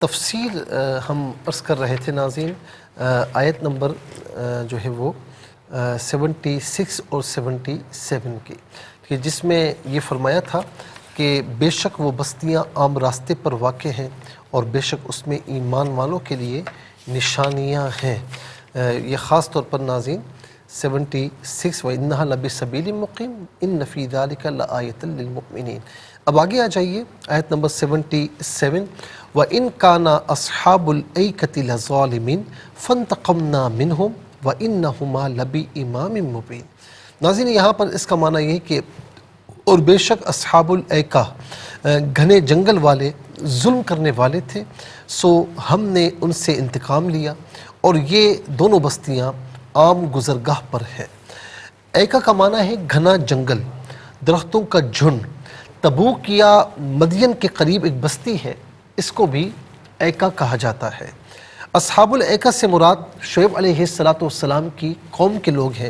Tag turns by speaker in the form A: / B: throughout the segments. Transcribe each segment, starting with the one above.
A: تفصیل ہم عرض کر رہے تھے ناظرین، آیت نمبر جو ہے وہ 76 اور 77 کی، کہ جس میں یہ فرمایا تھا کہ بے شک وہ بستیاں عام راستے پر واقع ہیں اور بے شک اس میں ایمان والوں کے لیے نشانیاں ہیں۔ یہ خاص طور پر ناظرین 76 وَإِنَّهَا لَبِسَبِيلٍ مُقِيمٍ إِنَّ فِي ذَلِكَ لَآيَةً لِلْمُؤْمِنِينَ۔ اب آگے آ جائیے آیت نمبر 77، وَإِنْ كَانَ أَصْحَابُ الْأَيْكَةِ لَظَالِمِينَ فَانْتَقَمْنَا مِنْهُمْ وَإِنَّهُمَا لَبِإِمَامٍ مُبِينٍ۔ ناظرین یہاں پر اس کا معنی یہ ہے کہ اور بے شک اصحاب الایکہ گھنے جنگل والے ظلم کرنے والے تھے، سو ہم نے ان سے انتقام لیا، اور یہ دونوں بستیاں عام گزرگاہ پر ہیں۔ ایکا کا معنی ہے گھنا جنگل، درختوں کا جھنڈ۔ تبوک یا مدین کے قریب ایک بستی ہے، اس کو بھی ایکا کہا جاتا ہے۔ اصحاب الایکہ سے مراد شعیب علیہ السلام کی قوم کے لوگ ہیں۔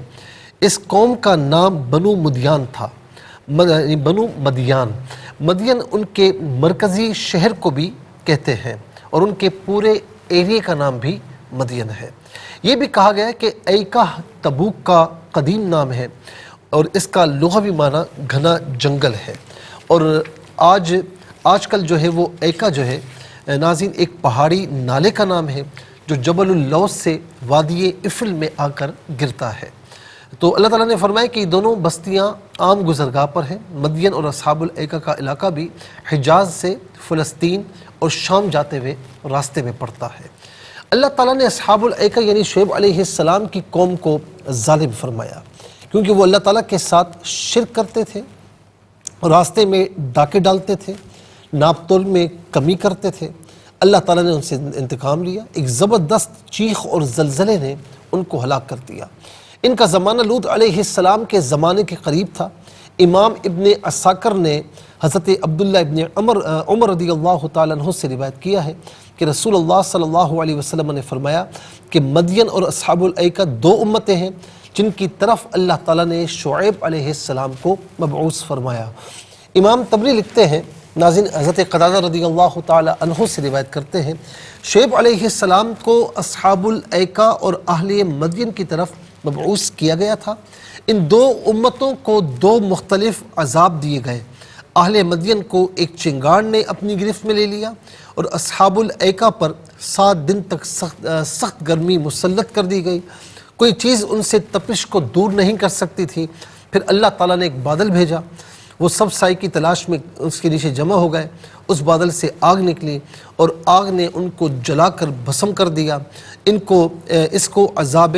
A: اس قوم کا نام بنو مدیان تھا، بنو مدیان۔ مدین ان کے مرکزی شہر کو بھی کہتے ہیں، اور ان کے پورے ایریے کا نام بھی مدین ہے۔ یہ بھی کہا گیا ہے کہ ایکا تبوک کا قدیم نام ہے، اور اس کا لغوی معنی گھنا جنگل ہے۔ اور آج کل جو ہے وہ ایکا جو ہے ناظرین ایک پہاڑی نالے کا نام ہے جو جبل اللوث سے وادی افل میں آ کر گرتا ہے۔ تو اللہ تعالیٰ نے فرمایا کہ یہ دونوں بستیاں عام گزرگاہ پر ہیں۔ مدین اور اصحاب الایکہ کا علاقہ بھی حجاز سے فلسطین اور شام جاتے ہوئے راستے میں پڑتا ہے۔ اللہ تعالیٰ نے اصحاب الایکہ یعنی شعیب علیہ السلام کی قوم کو ظالم فرمایا، کیونکہ وہ اللہ تعالیٰ کے ساتھ شرک کرتے تھے، راستے میں ڈاکے ڈالتے تھے، ناپ تول میں کمی کرتے تھے۔ اللہ تعالیٰ نے ان سے انتقام لیا، ایک زبردست چیخ اور زلزلے نے ان کو ہلاک کر دیا۔ ان کا زمانہ لوط علیہ السلام کے زمانے کے قریب تھا۔ امام ابن عساکر نے حضرت عبداللہ ابن عمر رضی اللہ تعالیٰ عنہ سے روایت کیا ہے کہ رسول اللہ صلی اللہ علیہ وسلم نے فرمایا کہ مدین اور اصحاب الایکہ دو امتیں ہیں جن کی طرف اللہ تعالیٰ نے شعیب علیہ السلام کو مبعوث فرمایا۔ امام طبری لکھتے ہیں، ناظرین حضرت قتادہ رضی اللہ تعالیٰ عنہ سے روایت کرتے ہیں، شعیب علیہ السلام کو اصحاب الایکہ اور اہل مدین کی طرف مبعوث کیا گیا تھا۔ ان دو امتوں کو دو مختلف عذاب دیے گئے۔ اہل مدین کو ایک چنگاڑ نے اپنی گرفت میں لے لیا، اور اصحاب الایکہ پر 7 دن تک سخت گرمی مسلط کر دی گئی۔ کوئی چیز ان سے تپش کو دور نہیں کر سکتی تھی۔ پھر اللہ تعالیٰ نے ایک بادل بھیجا، وہ سب سائے کی تلاش میں اس کے نیچے جمع ہو گئے۔ اس بادل سے آگ نکلی، اور آگ نے ان کو جلا کر بھسم کر دیا۔ اس کو عذاب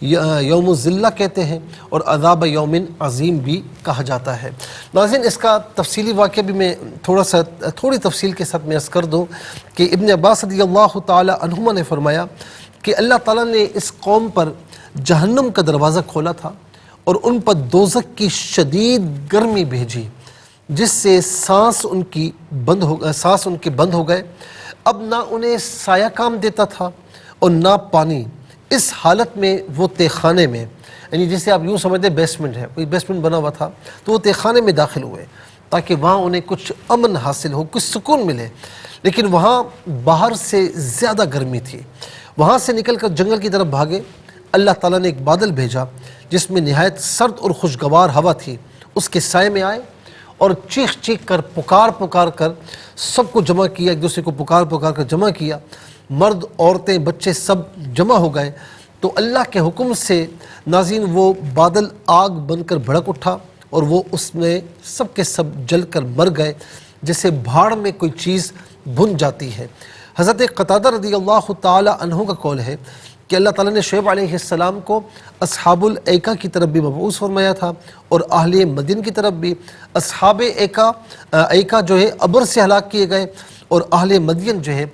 A: یوم الذلہ کہتے ہیں، اور عذاب یوم عظیم بھی کہا جاتا ہے۔ ناظرین اس کا تفصیلی واقعہ بھی میں تھوڑی تفصیل کے ساتھ میں عرض کر دوں کہ ابن عباس رضی اللہ تعالی عنہما نے فرمایا کہ اللہ تعالیٰ نے اس قوم پر جہنم کا دروازہ کھولا تھا، اور ان پر دوزخ کی شدید گرمی بھیجی، جس سے سانس ان کے بند ہو گئے۔ اب نہ انہیں سایہ کام دیتا تھا اور نہ پانی۔ اس حالت میں وہ تہ خانے میں، یعنی جسے آپ یوں سمجھتے بیسمنٹ ہے، کوئی بیسمنٹ بنا ہوا تھا، تو وہ تہ خانے میں داخل ہوئے تاکہ وہاں انہیں کچھ امن حاصل ہو، کچھ سکون ملے، لیکن وہاں باہر سے زیادہ گرمی تھی۔ وہاں سے نکل کر جنگل کی طرف بھاگے۔ اللہ تعالیٰ نے ایک بادل بھیجا جس میں نہایت سرد اور خوشگوار ہوا تھی، اس کے سائے میں آئے اور چیخ کر پکار کر سب کو جمع کیا، ایک دوسرے کو پکار کر جمع کیا۔ مرد، عورتیں، بچے سب جمع ہو گئے، تو اللہ کے حکم سے ناظرین وہ بادل آگ بن کر بھڑک اٹھا، اور وہ اس میں سب کے سب جل کر مر گئے، جیسے بھاڑ میں کوئی چیز بھن جاتی ہے۔ حضرت قتادہ رضی اللہ تعالی عنہ کا قول ہے کہ اللہ تعالیٰ نے شعیب علیہ السلام کو اصحاب الایکہ کی طرف بھی مبعوث فرمایا تھا، اور اہل مدین کی طرف بھی۔ اصحاب ایکا جو ہے ابر سے ہلاک کیے گئے، اور اہل مدین جو ہے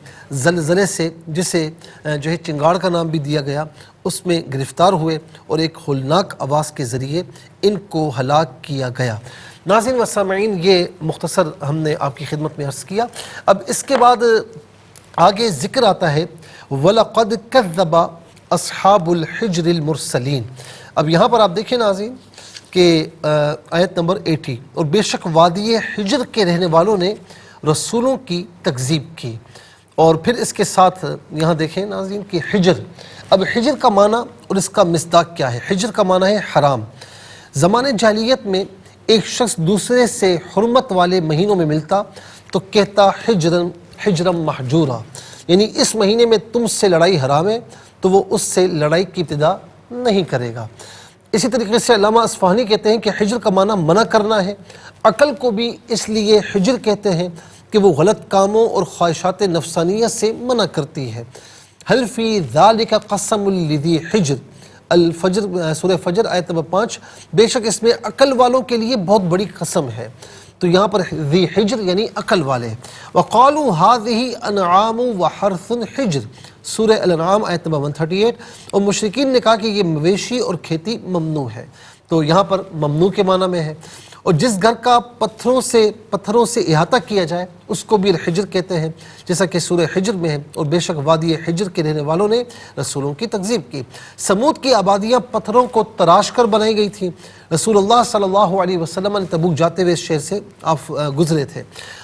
A: زلزلے سے، جسے جو ہے چنگاڑ کا نام بھی دیا گیا، اس میں گرفتار ہوئے، اور ایک ہولناک آواز کے ذریعے ان کو ہلاک کیا گیا۔ ناظرین و سامعین، یہ مختصر ہم نے آپ کی خدمت میں عرض کیا۔ اب اس کے بعد آگے ذکر آتا ہے وَلَقَدْ كَذَّبَ اصحاب الحجر المرسلین۔ اب یہاں پر آپ دیکھیں ناظرین کہ آیت نمبر 80، اور بے شک وادی حجر کے رہنے والوں نے رسولوں کی تکذیب کی، اور پھر اس کے ساتھ یہاں دیکھیں ناظرین کہ حجر، اب حجر کا معنی اور اس کا مصداق کیا ہے؟ حجر کا معنی ہے حرام۔ زمانے جاہلیت میں ایک شخص دوسرے سے حرمت والے مہینوں میں ملتا تو کہتا حجرم محجورا، یعنی اس مہینے میں تم سے لڑائی حرام ہے، تو وہ اس سے لڑائی کی ابتدا نہیں کرے گا۔ اسی طریقے سے علامہ اصفہانی کہتے ہیں کہ حجر کا معنی منع کرنا ہے۔ عقل کو بھی اس لیے حجر کہتے ہیں کہ وہ غلط کاموں اور خواہشات نفسانیہ سے منع کرتی ہے۔ حل فی ذالک قسم لذی حجر، الفجر سورہ فجر آیت نمبر 5، بے شک اس میں عقل والوں کے لیے بہت بڑی قسم ہے۔ تو یہاں پر ذی حجر یعنی عقل والے۔ وقالوا هذه انعام وحرث حجر، سورہ الانعام آیت نمبر 138، اور مشرکین نے کہا کہ یہ مویشی اور کھیتی ممنوع ہے۔ تو یہاں پر ممنوع کے معنی میں ہے۔ اور جس گھر کا پتھروں سے احاطہ کیا جائے اس کو بھی الحجر کہتے ہیں، جیسا کہ سورہ حجر میں ہے۔ اور بے شک وادی حجر کے رہنے والوں نے رسولوں کی تکذیب کی۔ سمود کی آبادیاں پتھروں کو تراش کر بنائی گئی تھیں۔ رسول اللہ صلی اللہ علیہ وسلم نے تبوک جاتے ہوئے اس شہر سے آپ گزرے تھے۔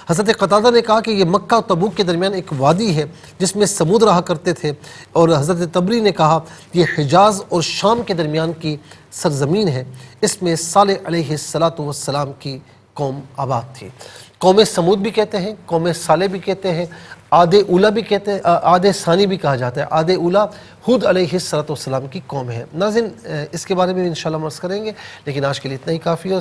A: حضرت قتادہ نے کہا کہ یہ مکہ اور تبوک کے درمیان ایک وادی ہے جس میں سمود رہا کرتے تھے، اور حضرت طبری نے کہا یہ حجاز اور شام کے درمیان کی سرزمین ہے، اس میں صالح علیہ السلام کی قوم آباد تھی۔ قوم سمود بھی کہتے ہیں، قوم صالح بھی کہتے ہیں، عاد اولا بھی کہتے ہیں، عاد ثانی بھی کہا جاتا ہے۔ عاد اولا ہود علیہ السلام کی قوم ہے۔ ناظرین اس کے بارے میں انشاءاللہ ہم عرض کریں گے، لیکن آج کے لیے اتنا ہی کافی ہے۔